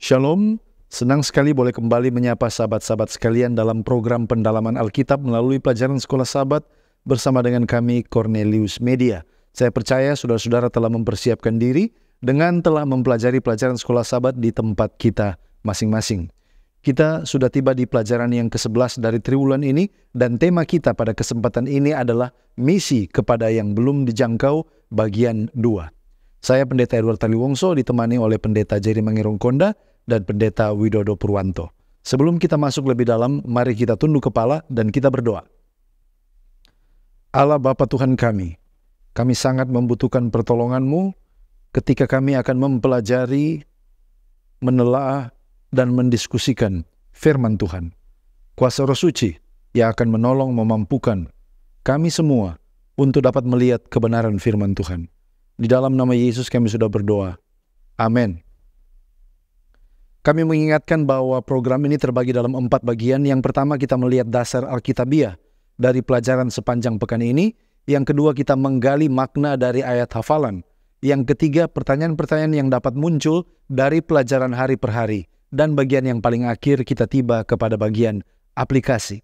Shalom, senang sekali boleh kembali menyapa sahabat-sahabat sekalian dalam program pendalaman Alkitab melalui pelajaran Sekolah Sabat bersama dengan kami Cornelius Media. Saya percaya saudara-saudara telah mempersiapkan diri dengan telah mempelajari pelajaran Sekolah Sabat di tempat kita masing-masing. Kita sudah tiba di pelajaran yang ke-11 dari triwulan ini dan tema kita pada kesempatan ini adalah misi kepada yang belum dijangkau bagian 2. Saya Pendeta Edward Taliwongso ditemani oleh Pendeta Jerry Mangirongkonda dan Pendeta Widodo Purwanto. Sebelum kita masuk lebih dalam, mari kita tunduk kepala dan kita berdoa. Allah Bapa Tuhan kami sangat membutuhkan pertolongan-Mu ketika kami akan mempelajari, menelaah, dan mendiskusikan firman Tuhan. Kuasa Roh Suci yang akan menolong memampukan kami semua untuk dapat melihat kebenaran firman Tuhan. Di dalam nama Yesus kami sudah berdoa. Amin. Kami mengingatkan bahwa program ini terbagi dalam 4 bagian. Yang pertama kita melihat dasar Alkitabiah dari pelajaran sepanjang pekan ini. Yang kedua kita menggali makna dari ayat hafalan. Yang ketiga pertanyaan-pertanyaan yang dapat muncul dari pelajaran hari per hari. Dan bagian yang paling akhir kita tiba kepada bagian aplikasi.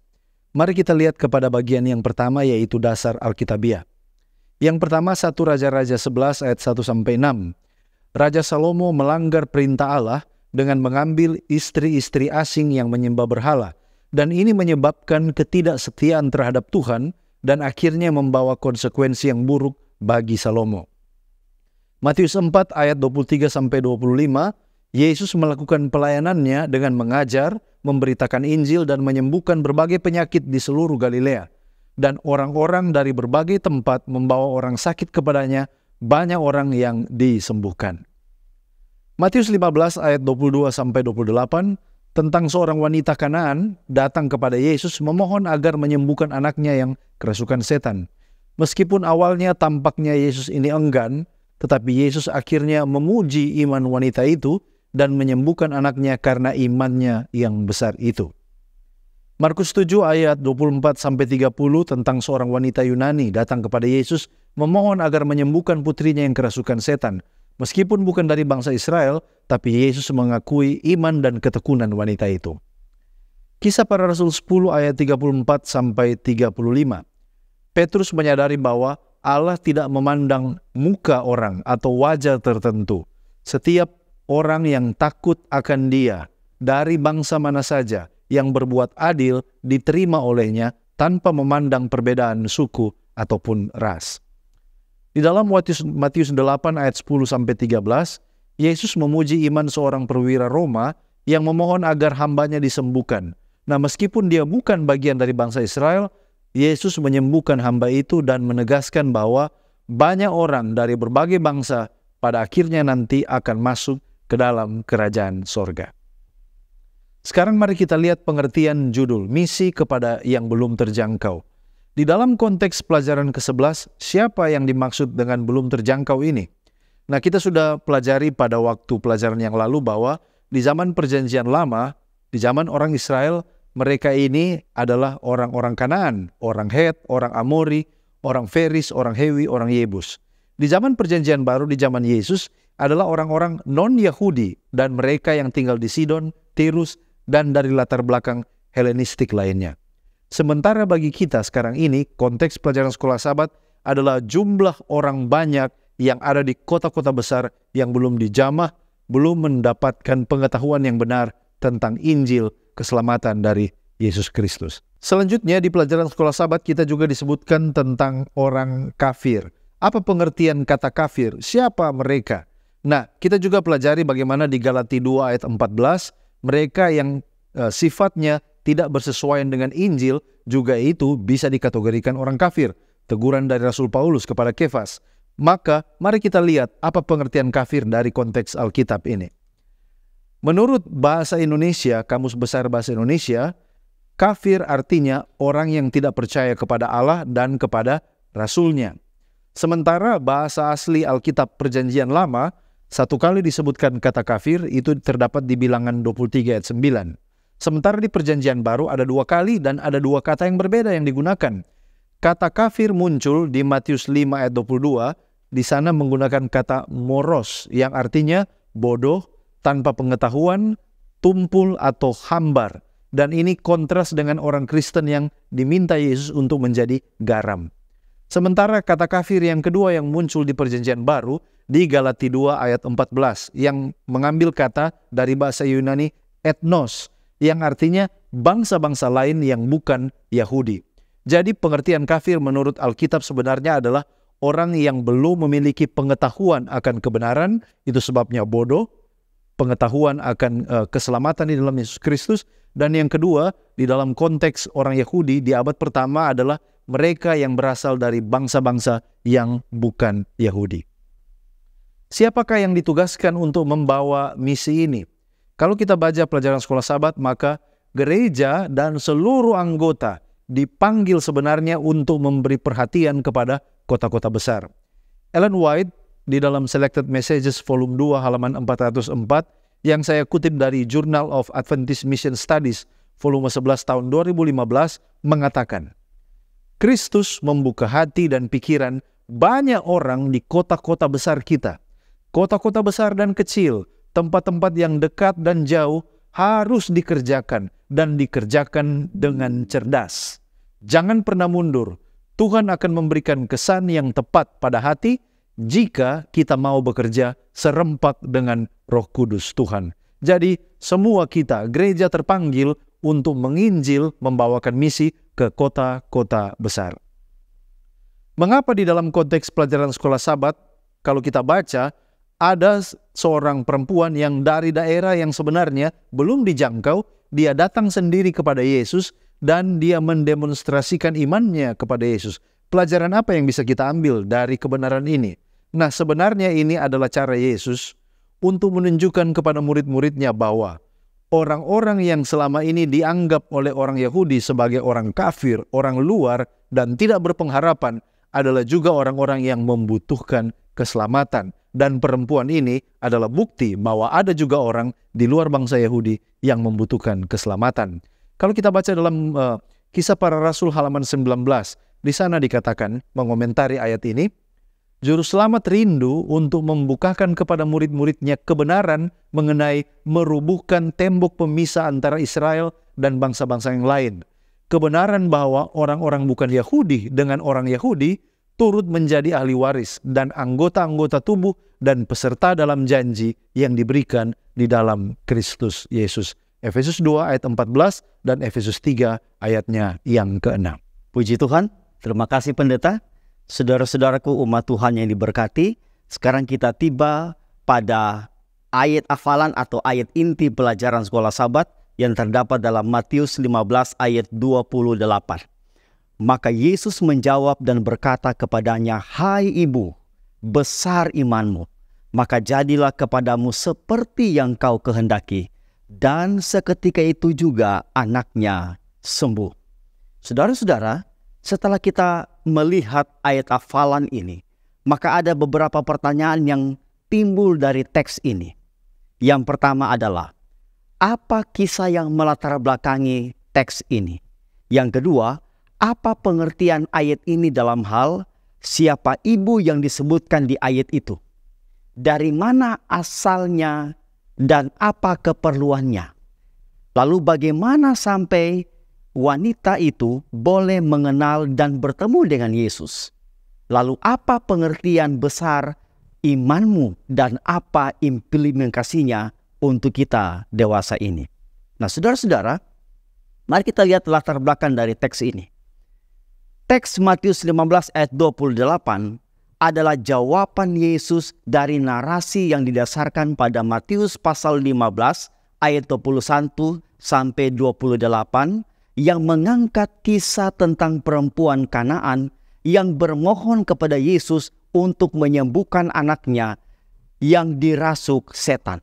Mari kita lihat kepada bagian yang pertama yaitu dasar Alkitabiah. Yang pertama 1 Raja-Raja 11 ayat 1-6. Raja Salomo melanggar perintah Allah dengan mengambil istri-istri asing yang menyembah berhala. Dan ini menyebabkan ketidaksetiaan terhadap Tuhan dan akhirnya membawa konsekuensi yang buruk bagi Salomo. Matius 4 ayat 23-25, Yesus melakukan pelayanannya dengan mengajar, memberitakan Injil dan menyembuhkan berbagai penyakit di seluruh Galilea. Dan orang-orang dari berbagai tempat membawa orang sakit kepadanya, banyak orang yang disembuhkan. Matius 15 ayat 22-28 tentang seorang wanita Kanaan datang kepada Yesus memohon agar menyembuhkan anaknya yang kerasukan setan. Meskipun awalnya tampaknya Yesus ini enggan, tetapi Yesus akhirnya memuji iman wanita itu dan menyembuhkan anaknya karena imannya yang besar itu. Markus 7 ayat 24-30 tentang seorang wanita Yunani datang kepada Yesus memohon agar menyembuhkan putrinya yang kerasukan setan. Meskipun bukan dari bangsa Israel, tapi Yesus mengakui iman dan ketekunan wanita itu. Kisah Para Rasul 10 ayat 34-35. Petrus menyadari bahwa Allah tidak memandang muka orang atau wajah tertentu. Setiap orang yang takut akan Dia dari bangsa mana saja yang berbuat adil diterima olehnya tanpa memandang perbedaan suku ataupun ras. Di dalam Matius 8 ayat 10-13, Yesus memuji iman seorang perwira Roma yang memohon agar hambanya disembuhkan. Nah, meskipun dia bukan bagian dari bangsa Israel, Yesus menyembuhkan hamba itu dan menegaskan bahwa banyak orang dari berbagai bangsa pada akhirnya nanti akan masuk ke dalam kerajaan sorga. Sekarang mari kita lihat pengertian judul, misi kepada yang belum terjangkau. Di dalam konteks pelajaran ke-11, siapa yang dimaksud dengan belum terjangkau ini? Nah, kita sudah pelajari pada waktu pelajaran yang lalu bahwa di zaman perjanjian lama, di zaman orang Israel, mereka ini adalah orang-orang Kanaan, orang Het, orang Amori, orang Feris, orang Hewi, orang Yebus. Di zaman perjanjian baru, di zaman Yesus, adalah orang-orang non-Yahudi dan mereka yang tinggal di Sidon, Tirus, dan dari latar belakang Helenistik lainnya. Sementara bagi kita sekarang ini, konteks pelajaran Sekolah Sabat adalah jumlah orang banyak yang ada di kota-kota besar yang belum dijamah, belum mendapatkan pengetahuan yang benar tentang Injil keselamatan dari Yesus Kristus. Selanjutnya di pelajaran Sekolah Sabat kita juga disebutkan tentang orang kafir. Apa pengertian kata kafir? Siapa mereka? Nah, kita juga pelajari bagaimana di Galati 2 ayat 14, mereka yang sifatnya tidak bersesuaian dengan Injil juga itu bisa dikategorikan orang kafir. Teguran dari Rasul Paulus kepada Kefas. Maka mari kita lihat apa pengertian kafir dari konteks Alkitab ini. Menurut bahasa Indonesia, Kamus Besar Bahasa Indonesia, kafir artinya orang yang tidak percaya kepada Allah dan kepada Rasulnya. Sementara bahasa asli Alkitab Perjanjian Lama, satu kali disebutkan kata kafir itu terdapat di Bilangan 23 ayat 9. Sementara di Perjanjian Baru ada 2 kali dan ada 2 kata yang berbeda yang digunakan. Kata kafir muncul di Matius 5 ayat 22, di sana menggunakan kata moros yang artinya bodoh, tanpa pengetahuan, tumpul atau hambar. Dan ini kontras dengan orang Kristen yang diminta Yesus untuk menjadi garam. Sementara kata kafir yang kedua yang muncul di Perjanjian Baru di Galati 2 ayat 14 yang mengambil kata dari bahasa Yunani ethnos yang artinya bangsa-bangsa lain yang bukan Yahudi. Jadi pengertian kafir menurut Alkitab sebenarnya adalah orang yang belum memiliki pengetahuan akan kebenaran, itu sebabnya bodoh, pengetahuan akan keselamatan di dalam Yesus Kristus. Dan yang kedua, di dalam konteks orang Yahudi di abad pertama adalah mereka yang berasal dari bangsa-bangsa yang bukan Yahudi. Siapakah yang ditugaskan untuk membawa misi ini? Kalau kita baca pelajaran sekolah Sabat, maka gereja dan seluruh anggota dipanggil sebenarnya untuk memberi perhatian kepada kota-kota besar. Ellen White di dalam Selected Messages volume 2 halaman 404 yang saya kutip dari Journal of Adventist Mission Studies volume 11 tahun 2015 mengatakan, Kristus membuka hati dan pikiran banyak orang di kota-kota besar kita. Kota-kota besar dan kecil, tempat-tempat yang dekat dan jauh harus dikerjakan dan dikerjakan dengan cerdas. Jangan pernah mundur. Tuhan akan memberikan kesan yang tepat pada hati jika kita mau bekerja serempak dengan Roh Kudus Tuhan. Jadi semua kita, gereja terpanggil untuk menginjil, membawakan misi ke kota-kota besar. Mengapa di dalam konteks pelajaran sekolah Sabat, kalau kita baca, ada seorang perempuan yang dari daerah yang sebenarnya belum dijangkau, dia datang sendiri kepada Yesus dan dia mendemonstrasikan imannya kepada Yesus. Pelajaran apa yang bisa kita ambil dari kebenaran ini? Nah, sebenarnya ini adalah cara Yesus untuk menunjukkan kepada murid-muridnya bahwa orang-orang yang selama ini dianggap oleh orang Yahudi sebagai orang kafir, orang luar, dan tidak berpengharapan adalah juga orang-orang yang membutuhkan keselamatan. Dan perempuan ini adalah bukti bahwa ada juga orang di luar bangsa Yahudi yang membutuhkan keselamatan. Kalau kita baca dalam Kisah Para Rasul halaman 19, di sana dikatakan, mengomentari ayat ini, Juru Selamat rindu untuk membukakan kepada murid-muridnya kebenaran mengenai merubuhkan tembok pemisah antara Israel dan bangsa-bangsa yang lain. Kebenaran bahwa orang-orang bukan Yahudi dengan orang Yahudi turut menjadi ahli waris dan anggota-anggota tubuh dan peserta dalam janji yang diberikan di dalam Kristus Yesus. Efesus 2 ayat 14 dan Efesus 3 ayatnya yang ke-6. Puji Tuhan, terima kasih pendeta. Saudara-saudaraku umat Tuhan yang diberkati, sekarang kita tiba pada ayat hafalan atau ayat inti pelajaran sekolah Sabat yang terdapat dalam Matius 15 ayat 28. Maka Yesus menjawab dan berkata kepadanya, Hai ibu, besar imanmu, maka jadilah kepadamu seperti yang kau kehendaki. Dan seketika itu juga anaknya sembuh. Saudara-saudara, setelah kita melihat ayat hafalan ini, maka ada beberapa pertanyaan yang timbul dari teks ini. Yang pertama adalah, apa kisah yang melatar belakangi teks ini? Yang kedua, apa pengertian ayat ini dalam hal siapa ibu yang disebutkan di ayat itu? Dari mana asalnya dan apa keperluannya? Lalu bagaimana sampai wanita itu boleh mengenal dan bertemu dengan Yesus? Lalu apa pengertian besar imanmu dan apa implikasinya untuk kita dewasa ini? Nah, saudara-saudara, mari kita lihat latar belakang dari teks ini. Teks Matius 15 ayat 28 adalah jawaban Yesus dari narasi yang didasarkan pada Matius pasal 15 ayat 21 sampai 28 yang mengangkat kisah tentang perempuan Kanaan yang bermohon kepada Yesus untuk menyembuhkan anaknya yang dirasuk setan.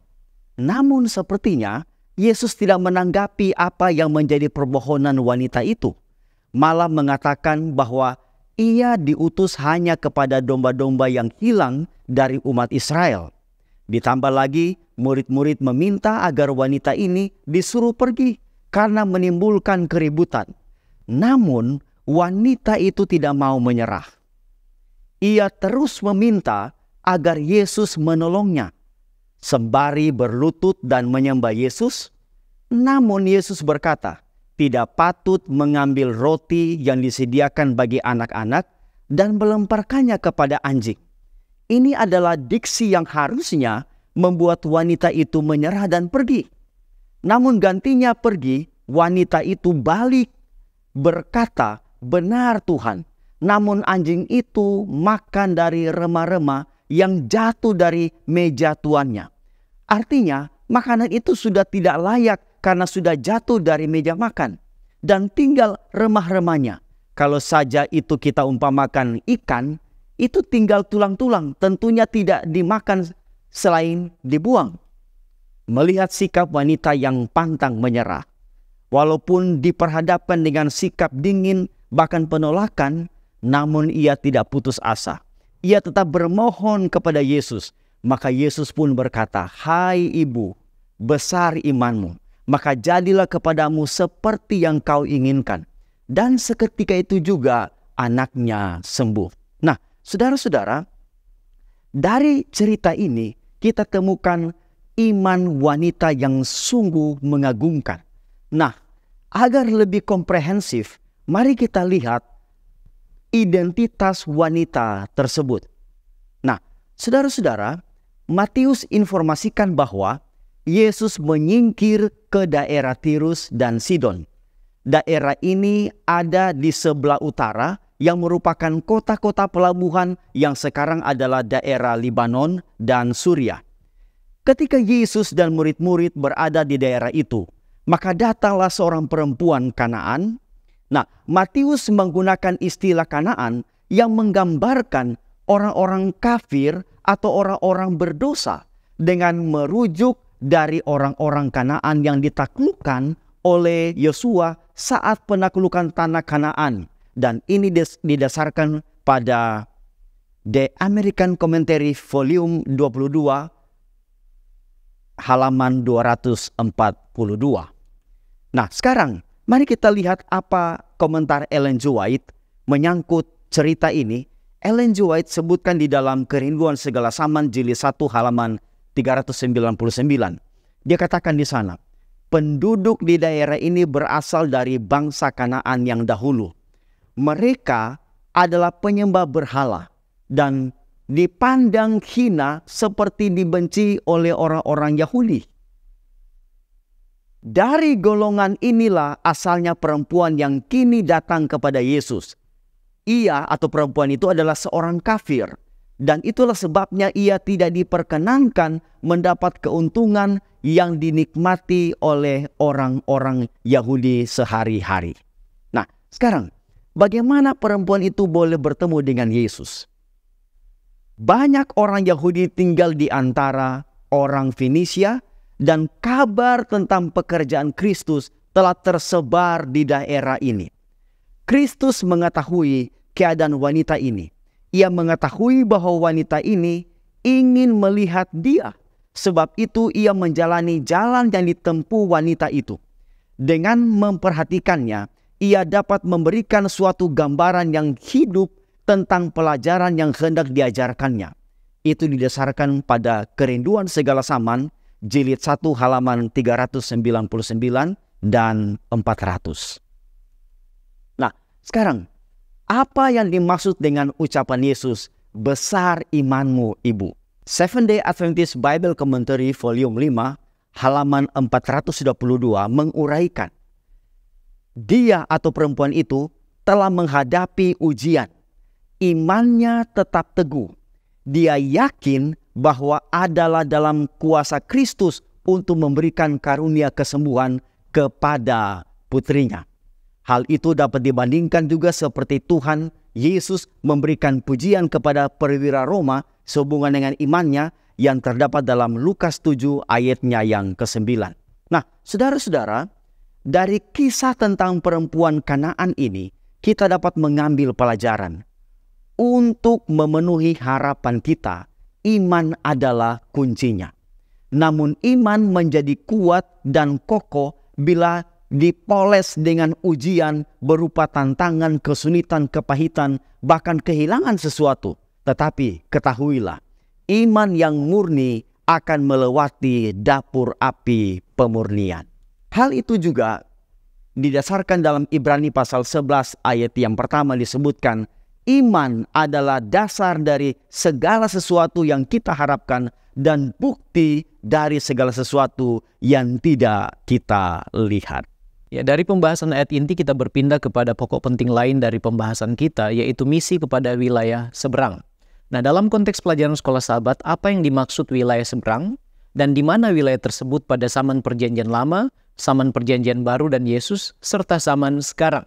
Namun sepertinya Yesus tidak menanggapi apa yang menjadi permohonan wanita itu, malah mengatakan bahwa ia diutus hanya kepada domba-domba yang hilang dari umat Israel. Ditambah lagi, murid-murid meminta agar wanita ini disuruh pergi karena menimbulkan keributan. Namun, wanita itu tidak mau menyerah. Ia terus meminta agar Yesus menolongnya. sembari berlutut dan menyembah Yesus. Namun Yesus berkata, tidak patut mengambil roti yang disediakan bagi anak-anak dan melemparkannya kepada anjing. Ini adalah diksi yang harusnya membuat wanita itu menyerah dan pergi. Namun gantinya pergi, wanita itu balik berkata, benar Tuhan. Namun anjing itu makan dari remah-remah yang jatuh dari meja tuannya. Artinya makanan itu sudah tidak layak karena sudah jatuh dari meja makan. Dan tinggal remah-remahnya. Kalau saja itu kita umpamakan ikan, itu tinggal tulang-tulang. Tentunya tidak dimakan selain dibuang. Melihat sikap wanita yang pantang menyerah, walaupun diperhadapkan dengan sikap dingin bahkan penolakan, namun ia tidak putus asa. Ia tetap bermohon kepada Yesus. Maka Yesus pun berkata, hai ibu, besar imanmu. Maka jadilah kepadamu seperti yang kau inginkan. Dan seketika itu juga anaknya sembuh. Nah, saudara-saudara, dari cerita ini kita temukan iman wanita yang sungguh mengagumkan. Nah, agar lebih komprehensif, mari kita lihat identitas wanita tersebut. Nah, saudara-saudara, Matius informasikan bahwa Yesus menyingkir ke daerah Tirus dan Sidon. Daerah ini ada di sebelah utara yang merupakan kota-kota pelabuhan yang sekarang adalah daerah Libanon dan Suriah. Ketika Yesus dan murid-murid berada di daerah itu, maka datanglah seorang perempuan Kanaan. Nah, Matius menggunakan istilah Kanaan yang menggambarkan orang-orang kafir atau orang-orang berdosa dengan merujuk dari orang-orang Kanaan yang ditaklukkan oleh Yosua saat penaklukan tanah Kanaan. Dan ini didasarkan pada The American Commentary Volume 22 halaman 242. Nah, sekarang mari kita lihat apa komentar Ellen G. White menyangkut cerita ini. Ellen G. White sebutkan di dalam Kerinduan Segala Zaman jilid 1 halaman 399. Dia katakan di sana, penduduk di daerah ini berasal dari bangsa Kanaan yang dahulu. Mereka adalah penyembah berhala dan dipandang hina seperti dibenci oleh orang-orang Yahudi. Dari golongan inilah asalnya perempuan yang kini datang kepada Yesus. Ia atau perempuan itu adalah seorang kafir. Dan itulah sebabnya ia tidak diperkenankan mendapat keuntungan yang dinikmati oleh orang-orang Yahudi sehari-hari. Nah, sekarang bagaimana perempuan itu boleh bertemu dengan Yesus? Banyak orang Yahudi tinggal di antara orang Fenisia dan kabar tentang pekerjaan Kristus telah tersebar di daerah ini. Kristus mengetahui keadaan wanita ini. Ia mengetahui bahwa wanita ini ingin melihat dia. Sebab itu ia menjalani jalan yang ditempuh wanita itu. Dengan memperhatikannya, ia dapat memberikan suatu gambaran yang hidup tentang pelajaran yang hendak diajarkannya. Itu didasarkan pada Kerinduan Segala Zaman, jilid 1 halaman 399 dan 400. Nah, sekarang apa yang dimaksud dengan ucapan Yesus, besar imanmu ibu? Seventh Day Adventist Bible Commentary Volume 5 halaman 422 menguraikan, dia atau perempuan itu telah menghadapi ujian. Imannya tetap teguh. Dia yakin bahwa adalah dalam kuasa Kristus untuk memberikan karunia kesembuhan kepada putrinya. Hal itu dapat dibandingkan juga seperti Tuhan Yesus memberikan pujian kepada perwira Roma sehubungan dengan imannya yang terdapat dalam Lukas 7 ayatnya yang ke-9. Nah, saudara-saudara, dari kisah tentang perempuan Kanaan ini, kita dapat mengambil pelajaran. Untuk memenuhi harapan kita, iman adalah kuncinya. Namun iman menjadi kuat dan kokoh bila dipoles dengan ujian berupa tantangan, kesulitan, kepahitan, bahkan kehilangan sesuatu. Tetapi ketahuilah, iman yang murni akan melewati dapur api pemurnian. Hal itu juga didasarkan dalam Ibrani pasal 11 ayat yang pertama disebutkan, iman adalah dasar dari segala sesuatu yang kita harapkan dan bukti dari segala sesuatu yang tidak kita lihat. Ya, dari pembahasan ayat inti kita berpindah kepada pokok penting lain dari pembahasan kita, yaitu misi kepada wilayah seberang. Nah, dalam konteks pelajaran sekolah sahabat, apa yang dimaksud wilayah seberang dan di mana wilayah tersebut pada zaman Perjanjian Lama, zaman Perjanjian Baru dan Yesus, serta zaman sekarang?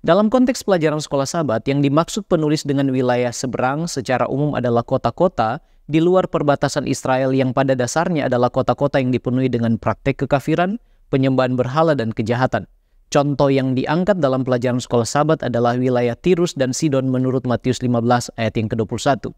Dalam konteks pelajaran sekolah sahabat, yang dimaksud penulis dengan wilayah seberang secara umum adalah kota-kota di luar perbatasan Israel yang pada dasarnya adalah kota-kota yang dipenuhi dengan praktek kekafiran, penyembahan berhala dan kejahatan. Contoh yang diangkat dalam pelajaran sekolah sahabat adalah wilayah Tirus dan Sidon menurut Matius 15 ayat yang ke-21.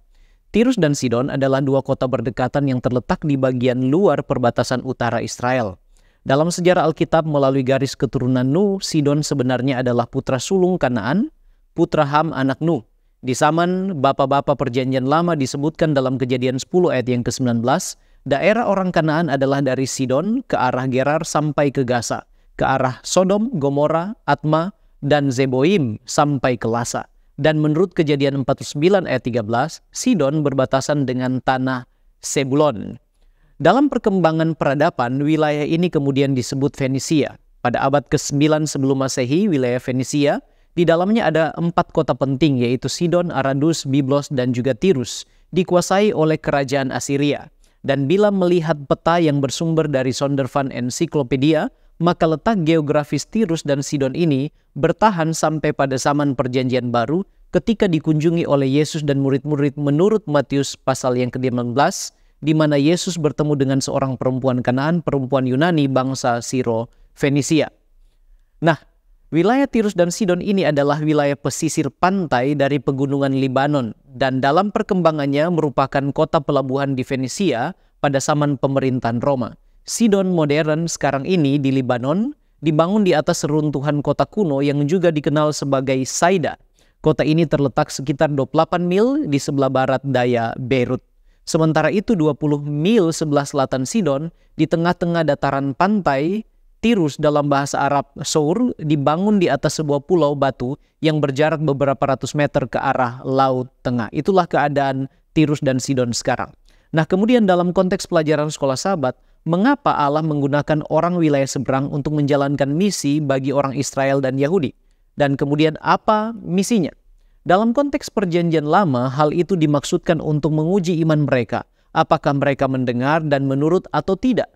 Tirus dan Sidon adalah dua kota berdekatan yang terletak di bagian luar perbatasan utara Israel. Dalam sejarah Alkitab melalui garis keturunan Nuh, Sidon sebenarnya adalah putra sulung Kanaan, putra Ham anak Nuh. Di zaman bapak-bapak Perjanjian Lama disebutkan dalam Kejadian 10 ayat yang ke-19, daerah orang Kanaan adalah dari Sidon ke arah Gerar sampai ke Gaza, ke arah Sodom, Gomora, Atma, dan Zeboim sampai ke Lasa. Dan menurut Kejadian 49 ayat 13, Sidon berbatasan dengan tanah Sebulon. Dalam perkembangan peradaban, wilayah ini kemudian disebut Fenisia. Pada abad ke-9 sebelum Masehi, wilayah Fenisia, di dalamnya ada 4 kota penting, yaitu Sidon, Aradus, Biblos, dan juga Tirus, dikuasai oleh kerajaan Assyria. Dan bila melihat peta yang bersumber dari Zondervan Encyclopedia, maka letak geografis Tirus dan Sidon ini bertahan sampai pada zaman Perjanjian Baru ketika dikunjungi oleh Yesus dan murid-murid menurut Matius pasal yang ke-15, di mana Yesus bertemu dengan seorang perempuan Kanaan, perempuan Yunani bangsa Siro Fenisia. Nah, wilayah Tirus dan Sidon ini adalah wilayah pesisir pantai dari pegunungan Libanon dan dalam perkembangannya merupakan kota pelabuhan di Fenisia pada zaman pemerintahan Roma. Sidon modern sekarang ini di Libanon dibangun di atas reruntuhan kota kuno yang juga dikenal sebagai Saida. Kota ini terletak sekitar 28 mil di sebelah barat daya Beirut. Sementara itu 20 mil sebelah selatan Sidon di tengah-tengah dataran pantai Tirus dalam bahasa Arab Sour dibangun di atas sebuah pulau batu yang berjarak beberapa ratus meter ke arah Laut Tengah. Itulah keadaan Tirus dan Sidon sekarang. Nah, kemudian dalam konteks pelajaran sekolah sahabat, mengapa Allah menggunakan orang wilayah seberang untuk menjalankan misi bagi orang Israel dan Yahudi? Dan kemudian apa misinya? Dalam konteks Perjanjian Lama, hal itu dimaksudkan untuk menguji iman mereka. Apakah mereka mendengar dan menurut atau tidak?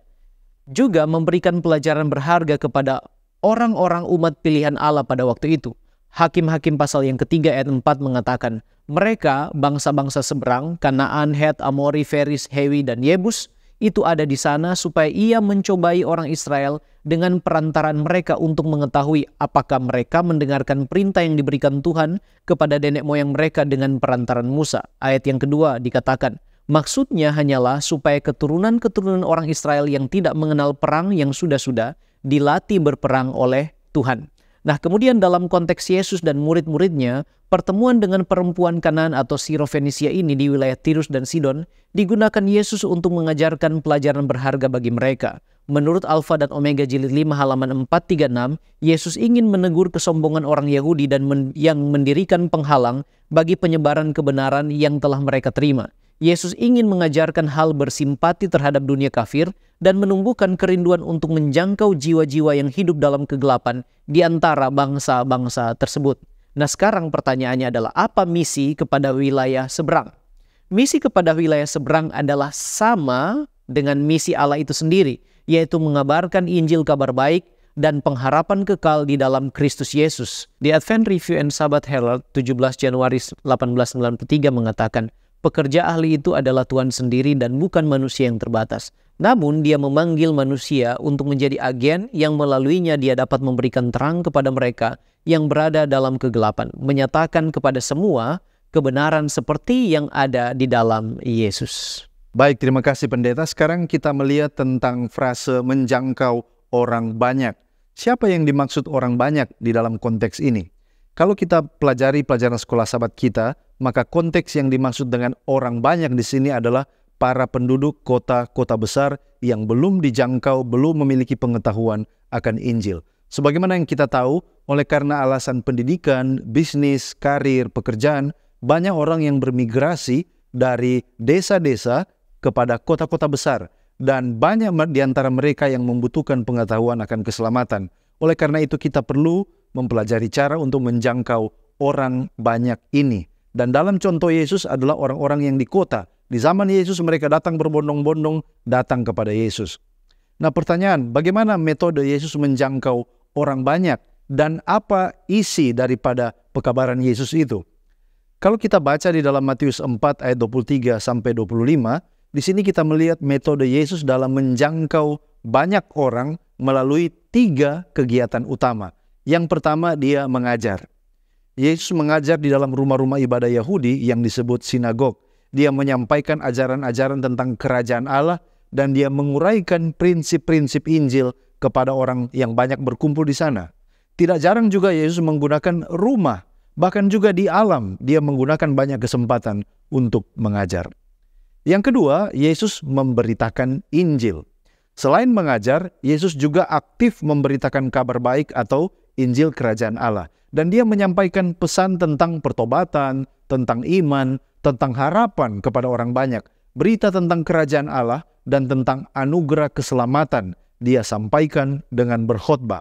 Juga memberikan pelajaran berharga kepada orang-orang umat pilihan Allah pada waktu itu. Hakim-Hakim pasal yang ketiga ayat 4 mengatakan, mereka bangsa-bangsa seberang, Kanaan, Het, Amori, Feris, Hewi, dan Yebus, itu ada di sana supaya ia mencobai orang Israel dengan perantaraan mereka untuk mengetahui apakah mereka mendengarkan perintah yang diberikan Tuhan kepada nenek moyang mereka dengan perantaraan Musa. Ayat yang kedua dikatakan, maksudnya hanyalah supaya keturunan-keturunan orang Israel yang tidak mengenal perang yang sudah-sudah dilatih berperang oleh Tuhan. Nah, kemudian dalam konteks Yesus dan murid-muridnya, pertemuan dengan perempuan Kanaan atau Siro Fenisia ini di wilayah Tirus dan Sidon digunakan Yesus untuk mengajarkan pelajaran berharga bagi mereka. Menurut Alfa dan Omega jilid 5 halaman 436, Yesus ingin menegur kesombongan orang Yahudi dan yang mendirikan penghalang bagi penyebaran kebenaran yang telah mereka terima. Yesus ingin mengajarkan hal bersimpati terhadap dunia kafir dan menumbuhkan kerinduan untuk menjangkau jiwa-jiwa yang hidup dalam kegelapan di antara bangsa-bangsa tersebut. Nah, sekarang pertanyaannya adalah apa misi kepada wilayah seberang? Misi kepada wilayah seberang adalah sama dengan misi Allah itu sendiri, yaitu mengabarkan Injil kabar baik dan pengharapan kekal di dalam Kristus Yesus. Di Advent Review and Sabbath Herald 17 Januari 1893 mengatakan, pekerja ahli itu adalah Tuhan sendiri dan bukan manusia yang terbatas. Namun dia memanggil manusia untuk menjadi agen yang melaluinya dia dapat memberikan terang kepada mereka yang berada dalam kegelapan, menyatakan kepada semua kebenaran seperti yang ada di dalam Yesus. Baik, terima kasih pendeta. Sekarang kita melihat tentang frase menjangkau orang banyak. Siapa yang dimaksud orang banyak di dalam konteks ini? Kalau kita pelajari pelajaran sekolah sahabat kita, maka konteks yang dimaksud dengan orang banyak di sini adalah para penduduk kota-kota besar yang belum dijangkau, belum memiliki pengetahuan akan Injil. Sebagaimana yang kita tahu, oleh karena alasan pendidikan, bisnis, karir, pekerjaan, banyak orang yang bermigrasi dari desa-desa kepada kota-kota besar. Dan banyak di antara mereka yang membutuhkan pengetahuan akan keselamatan. Oleh karena itu kita perlu mempelajari cara untuk menjangkau orang banyak ini. Dan dalam contoh Yesus adalah orang-orang yang di kota. Di zaman Yesus mereka datang berbondong-bondong datang kepada Yesus. Nah pertanyaan, bagaimana metode Yesus menjangkau orang banyak? Dan apa isi daripada pekabaran Yesus itu? Kalau kita baca di dalam Matius 4 ayat 23 sampai 25, di sini kita melihat metode Yesus dalam menjangkau banyak orang melalui 3 kegiatan utama. Yang pertama, dia mengajar. Yesus mengajar di dalam rumah-rumah ibadah Yahudi yang disebut sinagog. Dia menyampaikan ajaran-ajaran tentang kerajaan Allah dan dia menguraikan prinsip-prinsip Injil kepada orang yang banyak berkumpul di sana. Tidak jarang juga Yesus menggunakan rumah, bahkan juga di alam dia menggunakan banyak kesempatan untuk mengajar. Yang kedua, Yesus memberitakan Injil. Selain mengajar, Yesus juga aktif memberitakan kabar baik atau Injil Kerajaan Allah. Dan dia menyampaikan pesan tentang pertobatan, tentang iman, tentang harapan kepada orang banyak. Berita tentang Kerajaan Allah dan tentang anugerah keselamatan dia sampaikan dengan berkhotbah.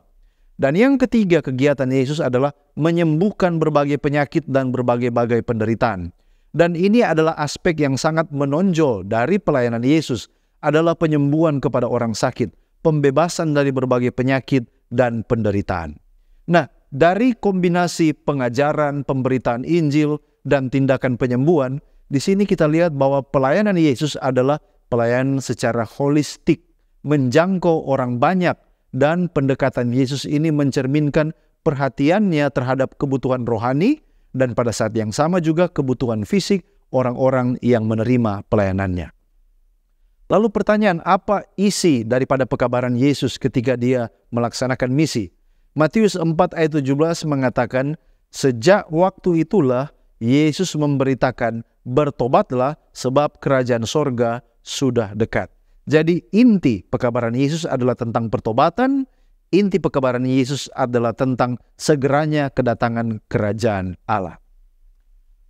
Dan yang ketiga kegiatan Yesus adalah menyembuhkan berbagai penyakit dan berbagai-bagai penderitaan. Dan ini adalah aspek yang sangat menonjol dari pelayanan Yesus adalah penyembuhan kepada orang sakit, pembebasan dari berbagai penyakit dan penderitaan. Nah, dari kombinasi pengajaran, pemberitaan Injil, dan tindakan penyembuhan, di sini kita lihat bahwa pelayanan Yesus adalah pelayanan secara holistik, menjangkau orang banyak, dan pendekatan Yesus ini mencerminkan perhatiannya terhadap kebutuhan rohani, dan pada saat yang sama juga kebutuhan fisik orang-orang yang menerima pelayanannya. Lalu pertanyaan, apa isi daripada pekabaran Yesus ketika dia melaksanakan misi? Matius 4 ayat 17 mengatakan, sejak waktu itulah Yesus memberitakan, bertobatlah sebab kerajaan sorga sudah dekat. Jadi inti pekabaran Yesus adalah tentang pertobatan, inti pekabaran Yesus adalah tentang segeranya kedatangan kerajaan Allah.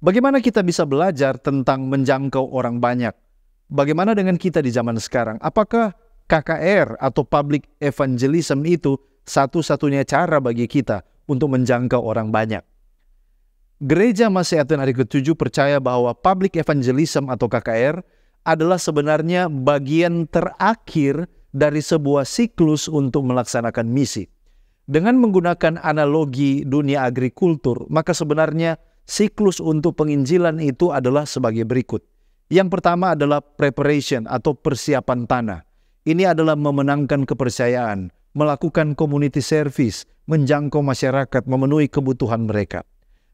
Bagaimana kita bisa belajar tentang menjangkau orang banyak? Bagaimana dengan kita di zaman sekarang? Apakah KKR atau public evangelism itu satu-satunya cara bagi kita untuk menjangkau orang banyak? Gereja Maseaten hari ke-7 percaya bahwa public evangelism atau KKR adalah sebenarnya bagian terakhir dari sebuah siklus untuk melaksanakan misi. Dengan menggunakan analogi dunia agrikultur, maka sebenarnya siklus untuk penginjilan itu adalah sebagai berikut. Yang pertama adalah preparation atau persiapan tanah. Ini adalah memenangkan kepercayaan, melakukan community service, menjangkau masyarakat, memenuhi kebutuhan mereka.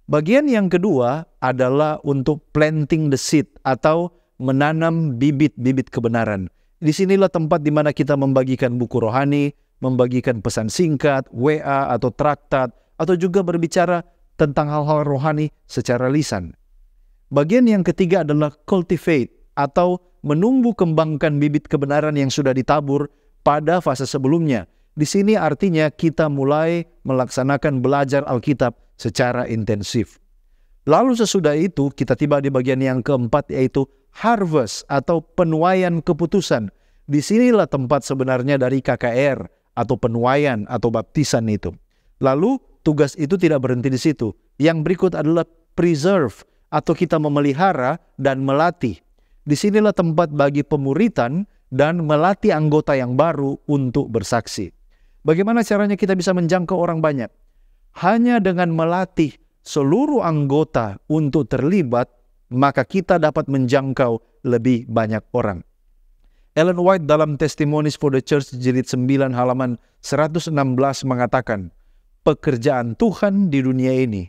Bagian yang kedua adalah untuk planting the seed atau menanam bibit-bibit kebenaran. Disinilah tempat di mana kita membagikan buku rohani, membagikan pesan singkat, WA atau traktat, atau juga berbicara tentang hal-hal rohani secara lisan. Bagian yang ketiga adalah cultivate atau menumbuh kembangkan bibit kebenaran yang sudah ditabur pada fase sebelumnya. Di sini artinya kita mulai melaksanakan belajar Alkitab secara intensif. Lalu sesudah itu kita tiba di bagian yang keempat, yaitu harvest atau penuaian keputusan. Disinilah tempat sebenarnya dari KKR atau penuaian atau baptisan itu. Lalu tugas itu tidak berhenti di situ. Yang berikut adalah preserve atau kita memelihara dan melatih. Disinilah tempat bagi pemuritan dan melatih anggota yang baru untuk bersaksi. Bagaimana caranya kita bisa menjangkau orang banyak? Hanya dengan melatih seluruh anggota untuk terlibat, maka kita dapat menjangkau lebih banyak orang. Ellen White dalam Testimonies for the Church jilid 9 halaman 116 mengatakan, pekerjaan Tuhan di dunia ini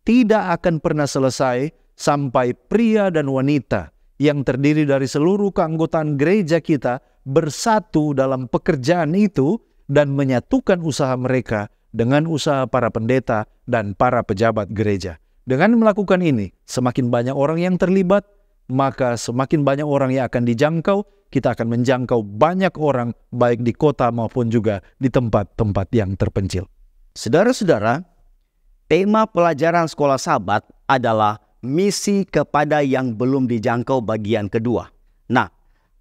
tidak akan pernah selesai sampai pria dan wanita yang terdiri dari seluruh keanggotaan gereja kita bersatu dalam pekerjaan itu dan menyatukan usaha mereka dengan usaha para pendeta dan para pejabat gereja. Dengan melakukan ini, semakin banyak orang yang terlibat, maka semakin banyak orang yang akan dijangkau, kita akan menjangkau banyak orang baik di kota maupun juga di tempat-tempat yang terpencil. Saudara-saudara, tema pelajaran Sekolah Sabat adalah misi kepada yang belum dijangkau bagian kedua. Nah,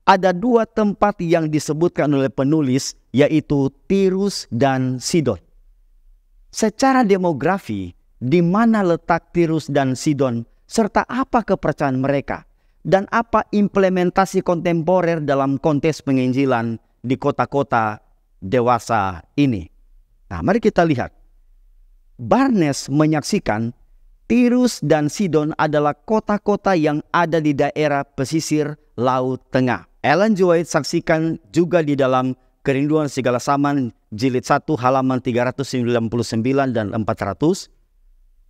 ada dua tempat yang disebutkan oleh penulis, yaitu Tirus dan Sidon. Secara demografi, di mana letak Tirus dan Sidon, serta apa kepercayaan mereka, dan apa implementasi kontemporer dalam konteks penginjilan di kota-kota dewasa ini. Nah, mari kita lihat. Barnes menyaksikan Tirus dan Sidon adalah kota-kota yang ada di daerah pesisir Laut Tengah. Ellen G. White saksikan juga di dalam Kerinduan Segala Zaman jilid 1 halaman 399 dan 400.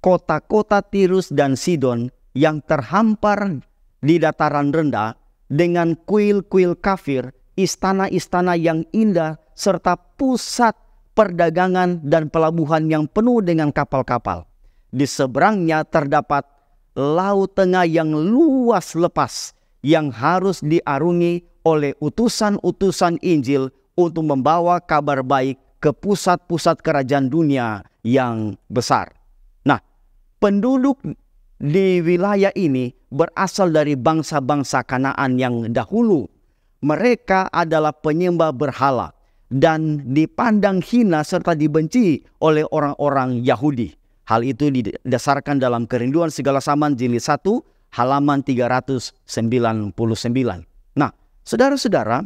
Kota-kota Tirus dan Sidon yang terhampar di dataran rendah dengan kuil-kuil kafir, istana-istana yang indah, serta pusat perdagangan dan pelabuhan yang penuh dengan kapal-kapal. Di seberangnya terdapat Laut Tengah yang luas lepas yang harus diarungi oleh utusan-utusan Injil untuk membawa kabar baik ke pusat-pusat kerajaan dunia yang besar. Nah, penduduk di wilayah ini berasal dari bangsa-bangsa Kanaan yang dahulu. Mereka adalah penyembah berhala dan dipandang hina serta dibenci oleh orang-orang Yahudi. Hal itu didasarkan dalam Kerinduan Segala Zaman jilid 1 halaman 399. Nah, saudara-saudara,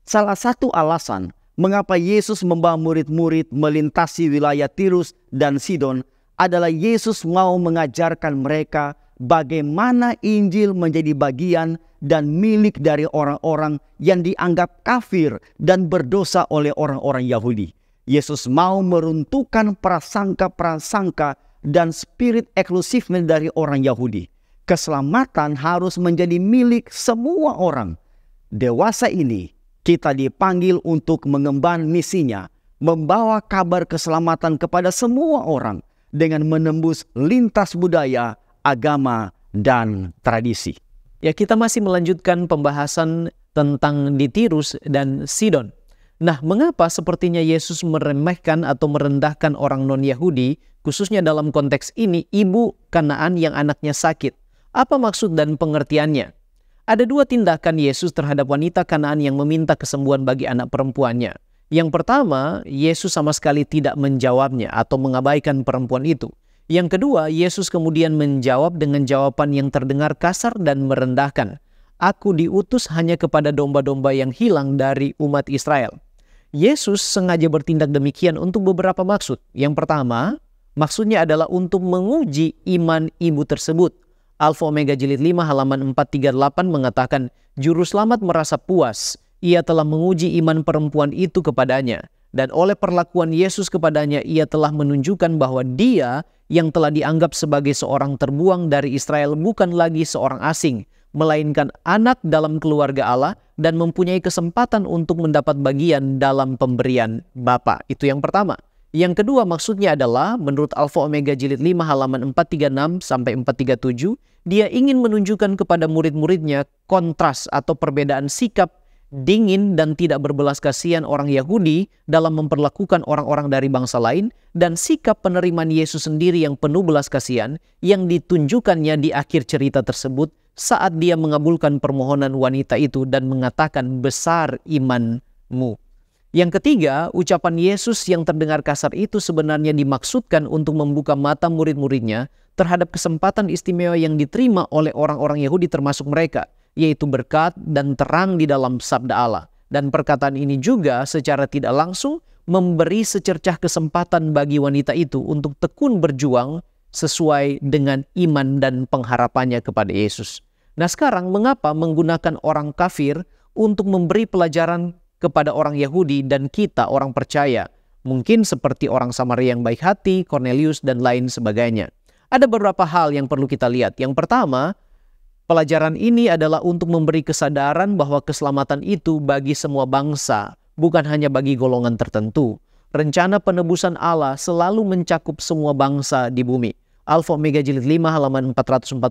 salah satu alasan mengapa Yesus membawa murid-murid melintasi wilayah Tirus dan Sidon adalah Yesus mau mengajarkan mereka bagaimana Injil menjadi bagian dan milik dari orang-orang yang dianggap kafir dan berdosa oleh orang-orang Yahudi. Yesus mau meruntuhkan prasangka-prasangka dan spirit eksklusifnya dari orang Yahudi. Keselamatan harus menjadi milik semua orang. Dewasa ini, kita dipanggil untuk mengemban misinya, membawa kabar keselamatan kepada semua orang dengan menembus lintas budaya, agama, dan tradisi. Ya, kita masih melanjutkan pembahasan tentang di Tirus dan Sidon. Nah, mengapa sepertinya Yesus meremehkan atau merendahkan orang non-Yahudi, khususnya dalam konteks ini ibu Kanaan yang anaknya sakit? Apa maksud dan pengertiannya? Ada dua tindakan Yesus terhadap wanita Kanaan yang meminta kesembuhan bagi anak perempuannya. Yang pertama, Yesus sama sekali tidak menjawabnya atau mengabaikan perempuan itu. Yang kedua, Yesus kemudian menjawab dengan jawaban yang terdengar kasar dan merendahkan. Aku diutus hanya kepada domba-domba yang hilang dari umat Israel. Yesus sengaja bertindak demikian untuk beberapa maksud. Yang pertama, maksudnya adalah untuk menguji iman ibu tersebut. Alfa Omega jilid 5 halaman 438 mengatakan, Juru Selamat merasa puas. Ia telah menguji iman perempuan itu kepadanya. Dan oleh perlakuan Yesus kepadanya, ia telah menunjukkan bahwa dia yang telah dianggap sebagai seorang terbuang dari Israel bukan lagi seorang asing, melainkan anak dalam keluarga Allah dan mempunyai kesempatan untuk mendapat bagian dalam pemberian Bapa. Itu yang pertama. Yang kedua maksudnya adalah menurut Alfa Omega jilid 5 halaman 436 sampai 437, dia ingin menunjukkan kepada murid-muridnya kontras atau perbedaan sikap dingin dan tidak berbelas kasihan orang Yahudi dalam memperlakukan orang-orang dari bangsa lain dan sikap penerimaan Yesus sendiri yang penuh belas kasihan yang ditunjukkannya di akhir cerita tersebut saat dia mengabulkan permohonan wanita itu dan mengatakan besar imanmu. Yang ketiga, ucapan Yesus yang terdengar kasar itu sebenarnya dimaksudkan untuk membuka mata murid-muridnya terhadap kesempatan istimewa yang diterima oleh orang-orang Yahudi termasuk mereka, yaitu berkat dan terang di dalam sabda Allah. Dan perkataan ini juga secara tidak langsung memberi secercah kesempatan bagi wanita itu untuk tekun berjuang sesuai dengan iman dan pengharapannya kepada Yesus. Nah, sekarang mengapa menggunakan orang kafir untuk memberi pelajaran kepada orang Yahudi dan kita orang percaya? Mungkin seperti orang Samaria yang baik hati, Cornelius, dan lain sebagainya. Ada beberapa hal yang perlu kita lihat. Yang pertama, pelajaran ini adalah untuk memberi kesadaran bahwa keselamatan itu bagi semua bangsa, bukan hanya bagi golongan tertentu. Rencana penebusan Allah selalu mencakup semua bangsa di bumi. Alfa Omega Jilid 5 halaman 441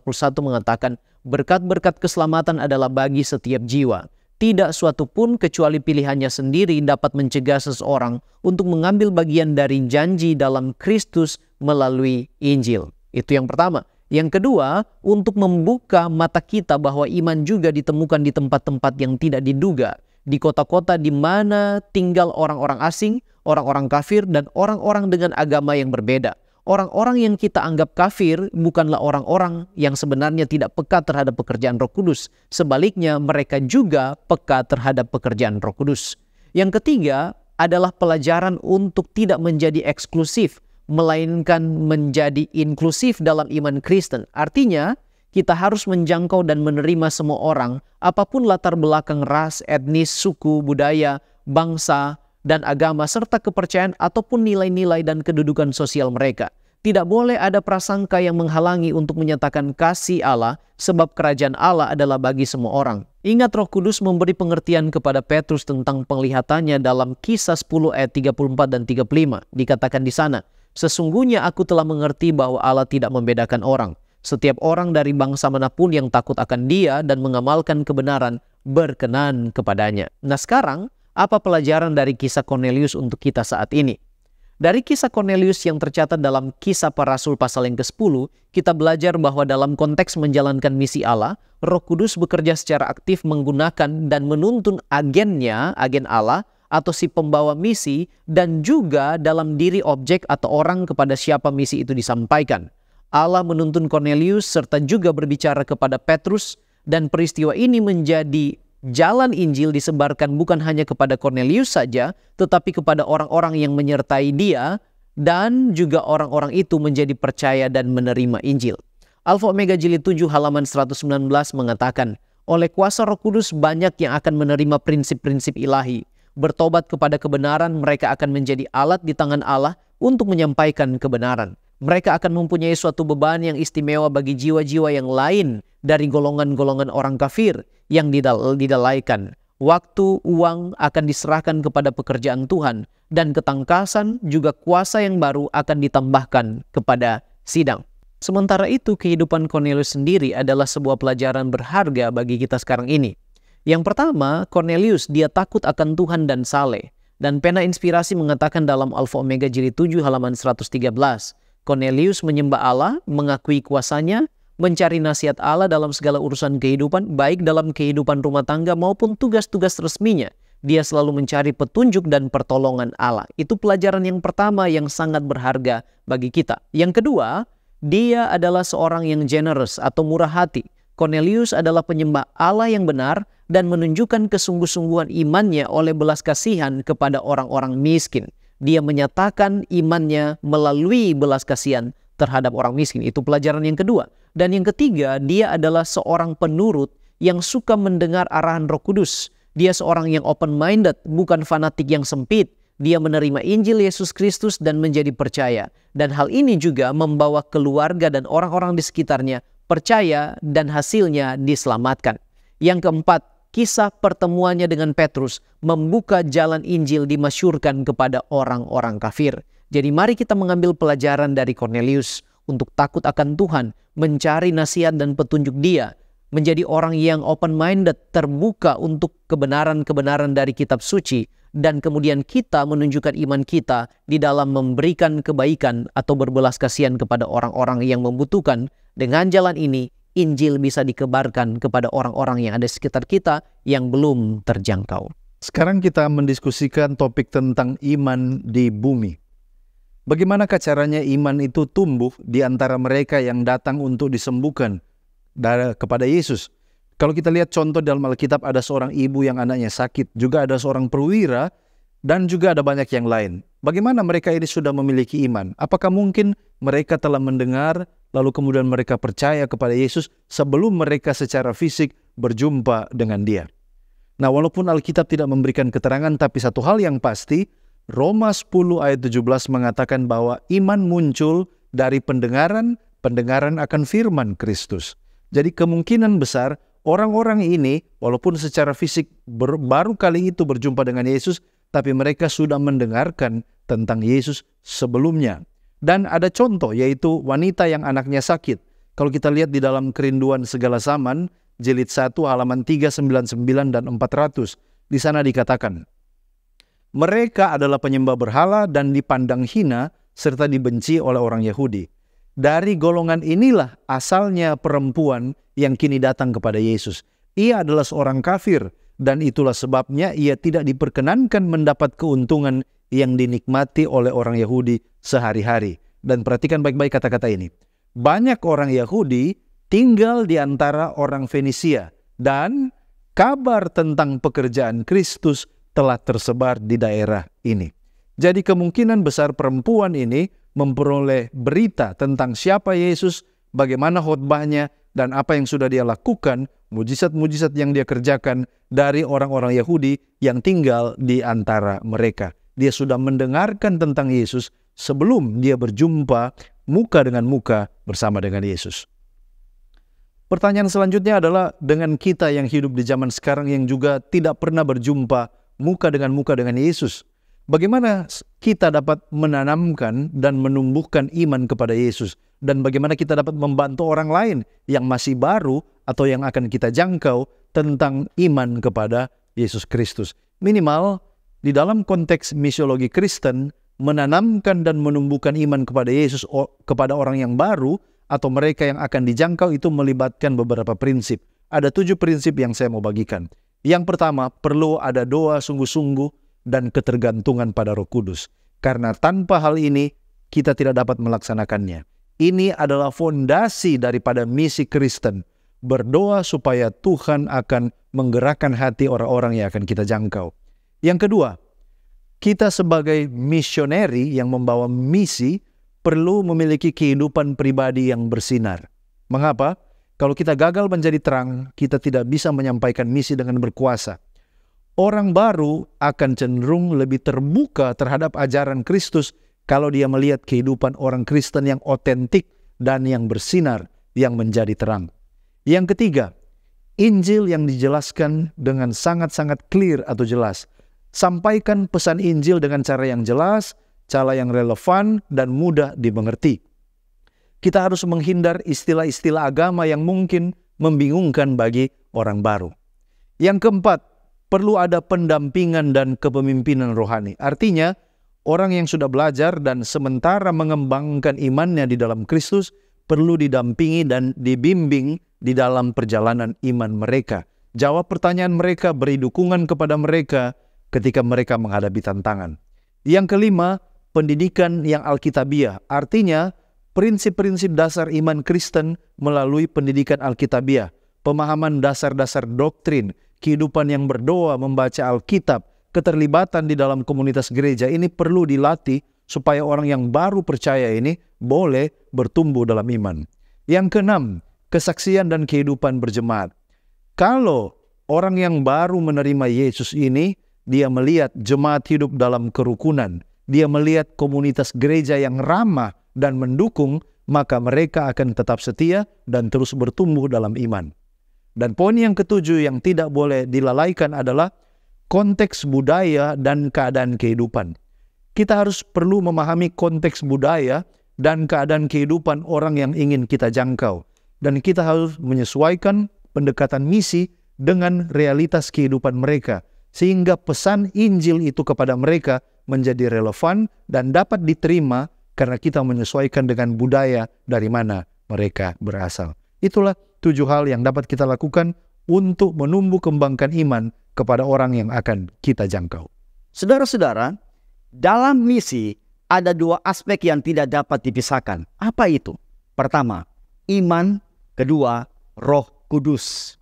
mengatakan, berkat-berkat keselamatan adalah bagi setiap jiwa. Tidak suatu pun kecuali pilihannya sendiri dapat mencegah seseorang untuk mengambil bagian dari janji dalam Kristus melalui Injil. Itu yang pertama. Yang kedua, untuk membuka mata kita bahwa iman juga ditemukan di tempat-tempat yang tidak diduga. Di kota-kota di mana tinggal orang-orang asing, orang-orang kafir, dan orang-orang dengan agama yang berbeda. Orang-orang yang kita anggap kafir bukanlah orang-orang yang sebenarnya tidak peka terhadap pekerjaan Roh Kudus. Sebaliknya, mereka juga peka terhadap pekerjaan Roh Kudus. Yang ketiga adalah pelajaran untuk tidak menjadi eksklusif, melainkan menjadi inklusif dalam iman Kristen. Artinya, kita harus menjangkau dan menerima semua orang, apapun latar belakang ras, etnis, suku, budaya, bangsa, dan agama, serta kepercayaan ataupun nilai-nilai dan kedudukan sosial mereka. Tidak boleh ada prasangka yang menghalangi untuk menyatakan kasih Allah, sebab kerajaan Allah adalah bagi semua orang. Ingat, Roh Kudus memberi pengertian kepada Petrus tentang penglihatannya dalam Kisah 10 ayat 34 dan 35. Dikatakan di sana, sesungguhnya aku telah mengerti bahwa Allah tidak membedakan orang. Setiap orang dari bangsa manapun yang takut akan Dia dan mengamalkan kebenaran berkenan kepadanya. Nah sekarang, apa pelajaran dari kisah Cornelius untuk kita saat ini? Dari kisah Cornelius yang tercatat dalam Kisah Para Rasul pasal yang ke-10, kita belajar bahwa dalam konteks menjalankan misi Allah, Roh Kudus bekerja secara aktif menggunakan dan menuntun agen Allah atau si pembawa misi, dan juga dalam diri objek atau orang kepada siapa misi itu disampaikan. Allah menuntun Cornelius serta juga berbicara kepada Petrus, dan peristiwa ini menjadi jalan Injil disebarkan bukan hanya kepada Cornelius saja, tetapi kepada orang-orang yang menyertai dia, dan juga orang-orang itu menjadi percaya dan menerima Injil. Alfa Omega Jilid 7 halaman 119 mengatakan, oleh kuasa Roh Kudus banyak yang akan menerima prinsip-prinsip ilahi. Bertobat kepada kebenaran, mereka akan menjadi alat di tangan Allah untuk menyampaikan kebenaran. Mereka akan mempunyai suatu beban yang istimewa bagi jiwa-jiwa yang lain dari golongan-golongan orang kafir yang didalaikan. Waktu, uang akan diserahkan kepada pekerjaan Tuhan, dan ketangkasan juga kuasa yang baru akan ditambahkan kepada sidang. Sementara itu, kehidupan Cornelius sendiri adalah sebuah pelajaran berharga bagi kita sekarang ini. Yang pertama, Cornelius, dia takut akan Tuhan dan saleh. Dan pena inspirasi mengatakan dalam Alfa Omega Jilid 7 halaman 113, Cornelius menyembah Allah, mengakui kuasanya, mencari nasihat Allah dalam segala urusan kehidupan, baik dalam kehidupan rumah tangga maupun tugas-tugas resminya. Dia selalu mencari petunjuk dan pertolongan Allah. Itu pelajaran yang pertama yang sangat berharga bagi kita. Yang kedua, dia adalah seorang yang generous atau murah hati. Cornelius adalah penyembah Allah yang benar dan menunjukkan kesungguh-sungguhan imannya oleh belas kasihan kepada orang-orang miskin. Dia menyatakan imannya melalui belas kasihan terhadap orang miskin. Itu pelajaran yang kedua. Dan yang ketiga, dia adalah seorang penurut yang suka mendengar arahan Roh Kudus. Dia seorang yang open-minded, bukan fanatik yang sempit. Dia menerima Injil Yesus Kristus dan menjadi percaya. Dan hal ini juga membawa keluarga dan orang-orang di sekitarnya percaya dan hasilnya diselamatkan. Yang keempat, kisah pertemuannya dengan Petrus membuka jalan Injil dimasyurkan kepada orang-orang kafir. Jadi mari kita mengambil pelajaran dari Cornelius untuk takut akan Tuhan, mencari nasihat dan petunjuk Dia, menjadi orang yang open-minded, terbuka untuk kebenaran-kebenaran dari kitab suci, dan kemudian kita menunjukkan iman kita di dalam memberikan kebaikan atau berbelas kasihan kepada orang-orang yang membutuhkan. Dengan jalan ini, Injil bisa dikebarkan kepada orang-orang yang ada di sekitar kita yang belum terjangkau. Sekarang kita mendiskusikan topik tentang iman di bumi. Bagaimanakah caranya iman itu tumbuh di antara mereka yang datang untuk disembuhkan kepada Yesus? Kalau kita lihat contoh dalam Alkitab, ada seorang ibu yang anaknya sakit, juga ada seorang perwira, dan juga ada banyak yang lain. Bagaimana mereka ini sudah memiliki iman? Apakah mungkin mereka telah mendengar, lalu kemudian mereka percaya kepada Yesus sebelum mereka secara fisik berjumpa dengan Dia? Nah, walaupun Alkitab tidak memberikan keterangan, tapi satu hal yang pasti, Roma 10 ayat 17 mengatakan bahwa iman muncul dari pendengaran akan firman Kristus. Jadi kemungkinan besar orang-orang ini, walaupun secara fisik baru kali itu berjumpa dengan Yesus, tapi mereka sudah mendengarkan tentang Yesus sebelumnya. Dan ada contoh, yaitu wanita yang anaknya sakit. Kalau kita lihat di dalam Kerinduan Segala Zaman, jilid 1 halaman 399 dan 400, di sana dikatakan, mereka adalah penyembah berhala dan dipandang hina serta dibenci oleh orang Yahudi. Dari golongan inilah asalnya perempuan yang kini datang kepada Yesus. Ia adalah seorang kafir, dan itulah sebabnya ia tidak diperkenankan mendapat keuntungan yang dinikmati oleh orang Yahudi sehari-hari. Dan perhatikan baik-baik kata-kata ini. Banyak orang Yahudi tinggal di antara orang Fenisia, dan kabar tentang pekerjaan Kristus telah tersebar di daerah ini. Jadi kemungkinan besar perempuan ini memperoleh berita tentang siapa Yesus, bagaimana khotbahnya, dan apa yang sudah dia lakukan, mujizat-mujizat yang dia kerjakan dari orang-orang Yahudi yang tinggal di antara mereka. Dia sudah mendengarkan tentang Yesus sebelum dia berjumpa muka dengan muka bersama dengan Yesus. Pertanyaan selanjutnya adalah dengan kita yang hidup di zaman sekarang yang juga tidak pernah berjumpa muka dengan Yesus. Bagaimana kita dapat menanamkan dan menumbuhkan iman kepada Yesus? Dan bagaimana kita dapat membantu orang lain yang masih baru atau yang akan kita jangkau tentang iman kepada Yesus Kristus? Minimal di dalam konteks misiologi Kristen, menanamkan dan menumbuhkan iman kepada Yesus kepada orang yang baru atau mereka yang akan dijangkau itu melibatkan beberapa prinsip. Ada 7 prinsip yang saya mau bagikan. Yang pertama, perlu ada doa sungguh-sungguh dan ketergantungan pada Roh Kudus. Karena tanpa hal ini, kita tidak dapat melaksanakannya. Ini adalah fondasi daripada misi Kristen. Berdoa supaya Tuhan akan menggerakkan hati orang-orang yang akan kita jangkau. Yang kedua, kita sebagai misioneri yang membawa misi perlu memiliki kehidupan pribadi yang bersinar. Mengapa? Kalau kita gagal menjadi terang, kita tidak bisa menyampaikan misi dengan berkuasa. Orang baru akan cenderung lebih terbuka terhadap ajaran Kristus kalau dia melihat kehidupan orang Kristen yang otentik dan yang bersinar, yang menjadi terang. Yang ketiga, Injil yang dijelaskan dengan sangat-sangat clear atau jelas. Sampaikan pesan Injil dengan cara yang jelas, cara yang relevan, dan mudah dimengerti. Kita harus menghindar istilah-istilah agama yang mungkin membingungkan bagi orang baru. Yang keempat, perlu ada pendampingan dan kepemimpinan rohani. Artinya, orang yang sudah belajar dan sementara mengembangkan imannya di dalam Kristus perlu didampingi dan dibimbing di dalam perjalanan iman mereka. Jawab pertanyaan mereka, beri dukungan kepada mereka ketika mereka menghadapi tantangan. Yang kelima, pendidikan yang alkitabiah. Artinya, prinsip-prinsip dasar iman Kristen melalui pendidikan alkitabiah, pemahaman dasar-dasar doktrin, kehidupan yang berdoa, membaca Alkitab, keterlibatan di dalam komunitas gereja ini perlu dilatih supaya orang yang baru percaya ini boleh bertumbuh dalam iman. Yang keenam, kesaksian dan kehidupan berjemaat. Kalau orang yang baru menerima Yesus ini, dia melihat jemaat hidup dalam kerukunan, dia melihat komunitas gereja yang ramah dan mendukung, maka mereka akan tetap setia dan terus bertumbuh dalam iman. Dan poin yang ketujuh yang tidak boleh dilalaikan adalah konteks budaya dan keadaan kehidupan. Kita harus perlu memahami konteks budaya dan keadaan kehidupan orang yang ingin kita jangkau. Dan kita harus menyesuaikan pendekatan misi dengan realitas kehidupan mereka, sehingga pesan Injil itu kepada mereka menjadi relevan dan dapat diterima karena kita menyesuaikan dengan budaya dari mana mereka berasal. Itulah 7 hal yang dapat kita lakukan untuk menumbuh kembangkan iman kepada orang yang akan kita jangkau. Saudara-saudara, dalam misi ada 2 aspek yang tidak dapat dipisahkan. Apa itu? Pertama, iman. Kedua, Roh Kudus.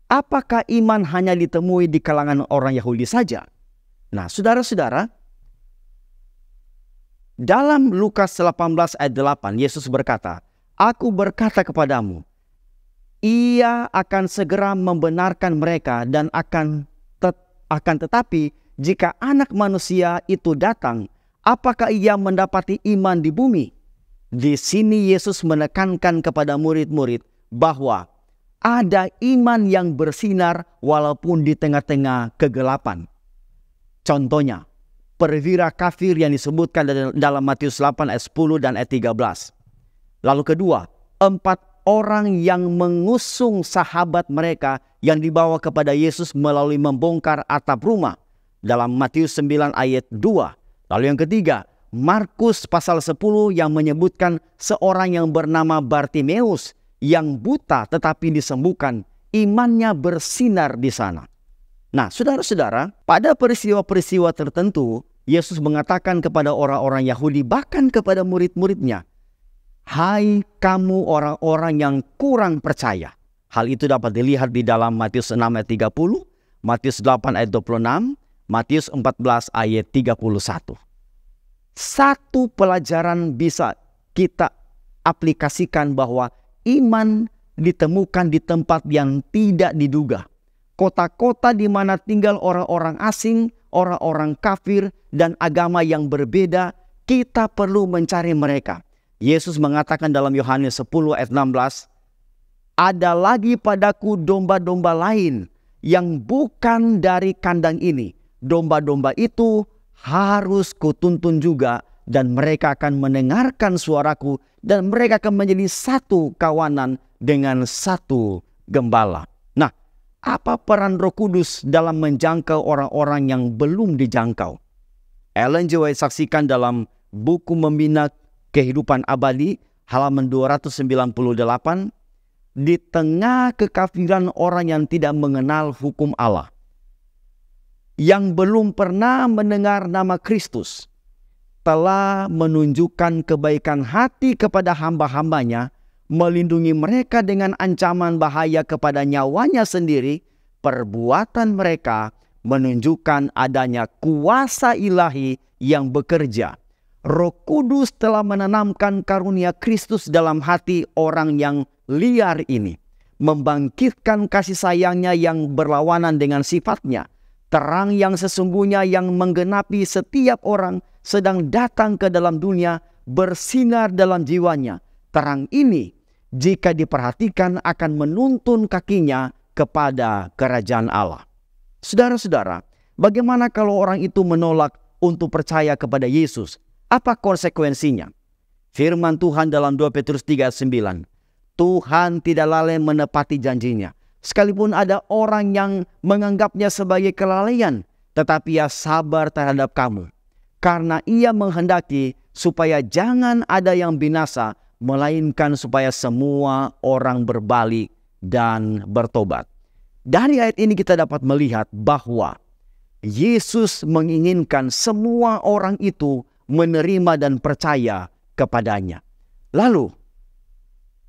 Apakah iman hanya ditemui di kalangan orang Yahudi saja? Nah, saudara-saudara, dalam Lukas 18 ayat 8, Yesus berkata, "Aku berkata kepadamu, Ia akan segera membenarkan mereka dan akan tetapi jika Anak Manusia itu datang, apakah Ia mendapati iman di bumi?" Di sini Yesus menekankan kepada murid-murid bahwa ada iman yang bersinar walaupun di tengah-tengah kegelapan. Contohnya, perwira kafir yang disebutkan dalam Matius 8 ayat 10 dan ayat 13. Lalu kedua, 4 orang yang mengusung sahabat mereka yang dibawa kepada Yesus melalui membongkar atap rumah dalam Matius 9 ayat 2. Lalu yang ketiga, Markus pasal 10 yang menyebutkan seorang yang bernama Bartimeus yang buta tetapi disembuhkan, imannya bersinar di sana. Nah, saudara-saudara, pada peristiwa-peristiwa tertentu, Yesus mengatakan kepada orang-orang Yahudi, bahkan kepada murid-muridnya, "Hai kamu orang-orang yang kurang percaya." Hal itu dapat dilihat di dalam Matius 6 ayat 30, Matius 8 ayat 26, Matius 14 ayat 31. Satu pelajaran bisa kita aplikasikan bahwa iman ditemukan di tempat yang tidak diduga. Kota-kota di mana tinggal orang-orang asing, orang-orang kafir, dan agama yang berbeda, kita perlu mencari mereka. Yesus mengatakan dalam Yohanes 10 ayat 16, "Ada lagi padaku domba-domba lain yang bukan dari kandang ini. Domba-domba itu harus kutuntun juga, dan mereka akan mendengarkan suaraku, dan mereka akan menjadi satu kawanan dengan satu gembala." Nah, apa peran Roh Kudus dalam menjangkau orang-orang yang belum dijangkau? Ellen G. White saksikan dalam buku Membina Kehidupan Abadi, halaman 298, di tengah kekafiran orang yang tidak mengenal hukum Allah, yang belum pernah mendengar nama Kristus, telah menunjukkan kebaikan hati kepada hamba-hambanya, melindungi mereka dengan ancaman bahaya kepada nyawanya sendiri. Perbuatan mereka menunjukkan adanya kuasa ilahi yang bekerja. Roh Kudus telah menanamkan karunia Kristus dalam hati orang yang liar ini, membangkitkan kasih sayangnya yang berlawanan dengan sifatnya. Terang yang sesungguhnya yang menggenapi setiap orang sedang datang ke dalam dunia, bersinar dalam jiwanya. Terang ini, jika diperhatikan, akan menuntun kakinya kepada kerajaan Allah. Saudara-saudara, bagaimana kalau orang itu menolak untuk percaya kepada Yesus? Apa konsekuensinya? Firman Tuhan dalam 2 Petrus 3 ayat 9. Tuhan tidak lalai menepati janjinya. Sekalipun ada orang yang menganggapnya sebagai kelalaian, tetapi ia sabar terhadap kamu. Karena ia menghendaki supaya jangan ada yang binasa, melainkan supaya semua orang berbalik dan bertobat. Dari ayat ini kita dapat melihat bahwa Yesus menginginkan semua orang itu menerima dan percaya kepadanya. Lalu,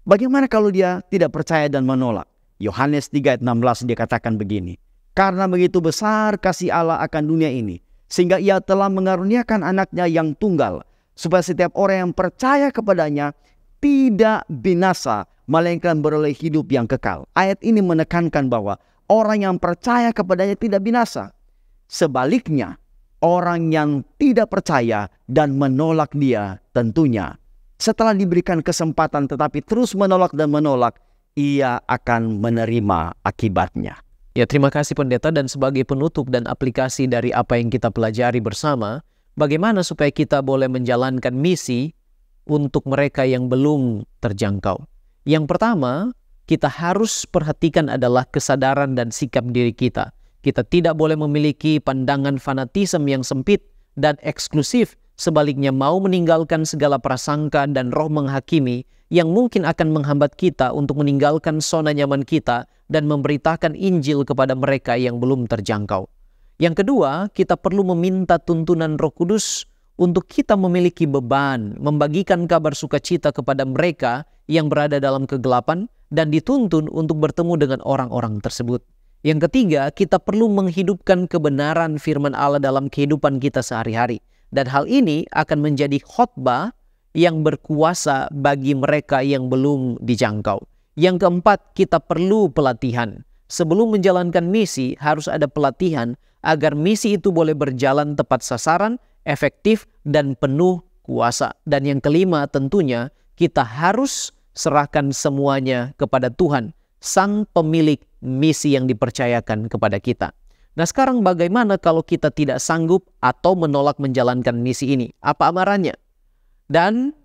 bagaimana kalau dia tidak percaya dan menolak? Yohanes 3 ayat 16 dikatakan begini, "Karena begitu besar kasih Allah akan dunia ini, sehingga ia telah mengaruniakan anaknya yang tunggal, supaya setiap orang yang percaya kepadanya tidak binasa, melainkan beroleh hidup yang kekal." Ayat ini menekankan bahwa orang yang percaya kepadanya tidak binasa. Sebaliknya, orang yang tidak percaya dan menolak dia, tentunya setelah diberikan kesempatan tetapi terus menolak dan menolak, ia akan menerima akibatnya. Ya, terima kasih pendeta, dan sebagai penutup dan aplikasi dari apa yang kita pelajari bersama, bagaimana supaya kita boleh menjalankan misi untuk mereka yang belum terjangkau. Yang pertama, kita harus perhatikan adalah kesadaran dan sikap diri kita. Kita tidak boleh memiliki pandangan fanatisme yang sempit dan eksklusif, sebaliknya mau meninggalkan segala prasangka dan roh menghakimi yang mungkin akan menghambat kita untuk meninggalkan zona nyaman kita dan memberitakan Injil kepada mereka yang belum terjangkau. Yang kedua, kita perlu meminta tuntunan Roh Kudus untuk kita memiliki beban, membagikan kabar sukacita kepada mereka yang berada dalam kegelapan dan dituntun untuk bertemu dengan orang-orang tersebut. Yang ketiga, kita perlu menghidupkan kebenaran firman Allah dalam kehidupan kita sehari-hari. Dan hal ini akan menjadi khotbah yang berkuasa bagi mereka yang belum dijangkau. Yang keempat, kita perlu pelatihan. Sebelum menjalankan misi, harus ada pelatihan agar misi itu boleh berjalan tepat sasaran, efektif, dan penuh kuasa. Dan yang kelima, tentunya kita harus serahkan semuanya kepada Tuhan, Sang pemilik misi yang dipercayakan kepada kita. Nah sekarang bagaimana kalau kita tidak sanggup atau menolak menjalankan misi ini? Apa amarannya? Dan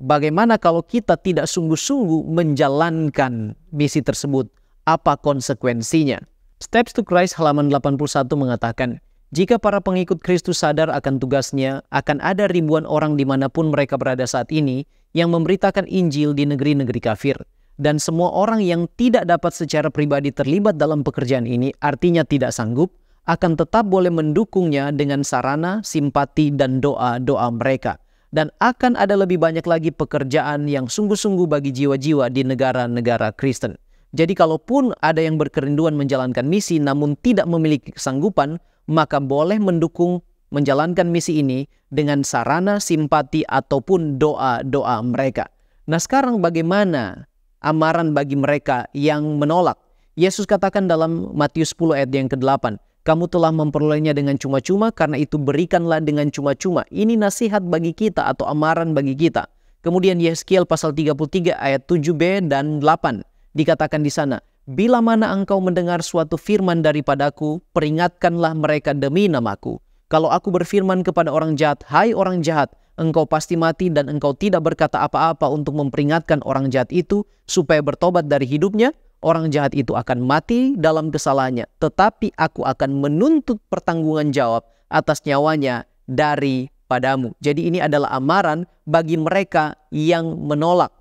bagaimana kalau kita tidak sungguh-sungguh menjalankan misi tersebut? Apa konsekuensinya? Steps to Christ halaman 81 mengatakan, jika para pengikut Kristus sadar akan tugasnya, akan ada ribuan orang dimanapun mereka berada saat ini yang memberitakan Injil di negeri-negeri kafir. Dan semua orang yang tidak dapat secara pribadi terlibat dalam pekerjaan ini, artinya tidak sanggup, akan tetap boleh mendukungnya dengan sarana, simpati, dan doa-doa mereka. Dan akan ada lebih banyak lagi pekerjaan yang sungguh-sungguh bagi jiwa-jiwa di negara-negara Kristen. Jadi kalaupun ada yang berkerinduan menjalankan misi namun tidak memiliki kesanggupan, maka boleh mendukung menjalankan misi ini dengan sarana, simpati, ataupun doa-doa mereka. Nah sekarang bagaimana amaran bagi mereka yang menolak? Yesus katakan dalam Matius 10 ayat yang ke-8, kamu telah memperolehnya dengan cuma-cuma, karena itu berikanlah dengan cuma-cuma. Ini nasihat bagi kita atau amaran bagi kita. Kemudian Yeskiel pasal 33 ayat 7b dan 8 dikatakan di sana, bila mana engkau mendengar suatu firman daripadaku, peringatkanlah mereka demi namaku. Kalau aku berfirman kepada orang jahat, hai orang jahat, engkau pasti mati, dan engkau tidak berkata apa-apa untuk memperingatkan orang jahat itu supaya bertobat dari hidupnya, orang jahat itu akan mati dalam kesalahannya, tetapi aku akan menuntut pertanggungan jawab atas nyawanya daripadamu. Jadi ini adalah amaran bagi mereka yang menolak.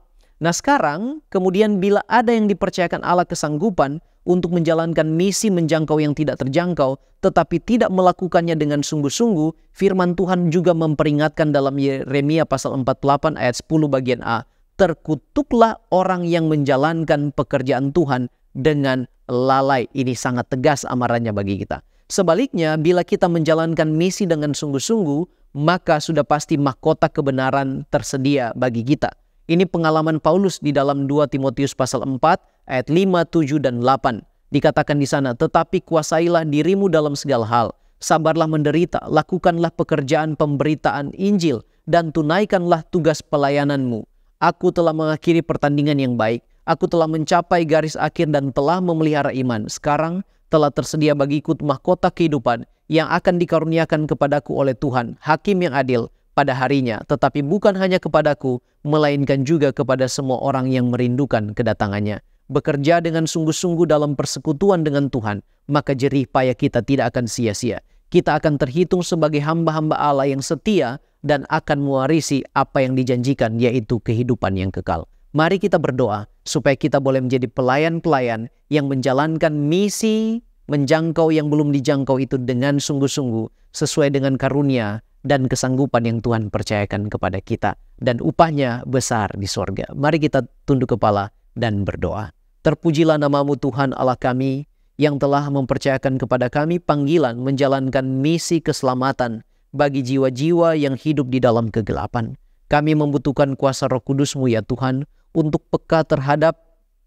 Nah sekarang kemudian bila ada yang dipercayakan Allah kesanggupan untuk menjalankan misi menjangkau yang tidak terjangkau, tetapi tidak melakukannya dengan sungguh-sungguh, firman Tuhan juga memperingatkan dalam Yeremia pasal 48 ayat 10 bagian A, terkutuklah orang yang menjalankan pekerjaan Tuhan dengan lalai. Ini sangat tegas amarannya bagi kita. Sebaliknya, bila kita menjalankan misi dengan sungguh-sungguh, maka sudah pasti mahkota kebenaran tersedia bagi kita. Ini pengalaman Paulus di dalam 2 Timotius pasal 4 ayat 5, 7, dan 8. Dikatakan di sana, tetapi kuasailah dirimu dalam segala hal. Sabarlah menderita, lakukanlah pekerjaan pemberitaan Injil, dan tunaikanlah tugas pelayananmu. Aku telah mengakhiri pertandingan yang baik. Aku telah mencapai garis akhir dan telah memelihara iman. Sekarang telah tersedia bagiku mahkota kehidupan yang akan dikaruniakan kepadaku oleh Tuhan, Hakim yang adil, pada harinya, tetapi bukan hanya kepadaku, melainkan juga kepada semua orang yang merindukan kedatangannya. Bekerja dengan sungguh-sungguh dalam persekutuan dengan Tuhan, maka jerih payah kita tidak akan sia-sia. Kita akan terhitung sebagai hamba-hamba Allah yang setia dan akan mewarisi apa yang dijanjikan, yaitu kehidupan yang kekal. Mari kita berdoa supaya kita boleh menjadi pelayan-pelayan yang menjalankan misi menjangkau yang belum dijangkau itu dengan sungguh-sungguh, sesuai dengan karunia dan kesanggupan yang Tuhan percayakan kepada kita, dan upahnya besar di sorga. Mari kita tunduk kepala dan berdoa. Terpujilah namamu Tuhan Allah kami, yang telah mempercayakan kepada kami panggilan menjalankan misi keselamatan bagi jiwa-jiwa yang hidup di dalam kegelapan. Kami membutuhkan kuasa Roh Kudus-Mu ya Tuhan, untuk peka terhadap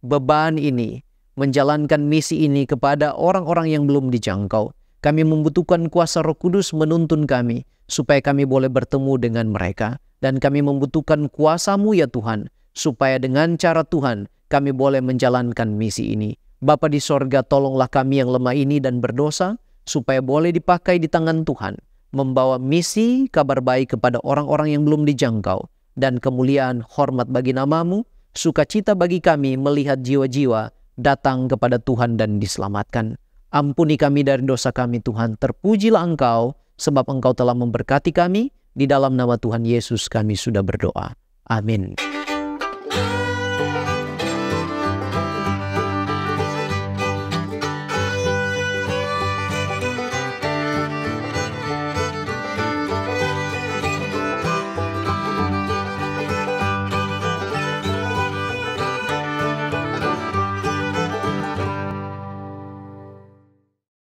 beban ini, menjalankan misi ini kepada orang-orang yang belum dijangkau. Kami membutuhkan kuasa Roh Kudus menuntun kami, supaya kami boleh bertemu dengan mereka. Dan kami membutuhkan kuasa-Mu ya Tuhan, supaya dengan cara Tuhan kami boleh menjalankan misi ini. Bapa di sorga, tolonglah kami yang lemah ini dan berdosa, supaya boleh dipakai di tangan Tuhan, membawa misi kabar baik kepada orang-orang yang belum dijangkau, dan kemuliaan hormat bagi namamu, sukacita bagi kami melihat jiwa-jiwa datang kepada Tuhan dan diselamatkan. Ampuni kami dari dosa kami Tuhan, terpujilah Engkau, sebab Engkau telah memberkati kami. Di dalam nama Tuhan Yesus kami sudah berdoa. Amin.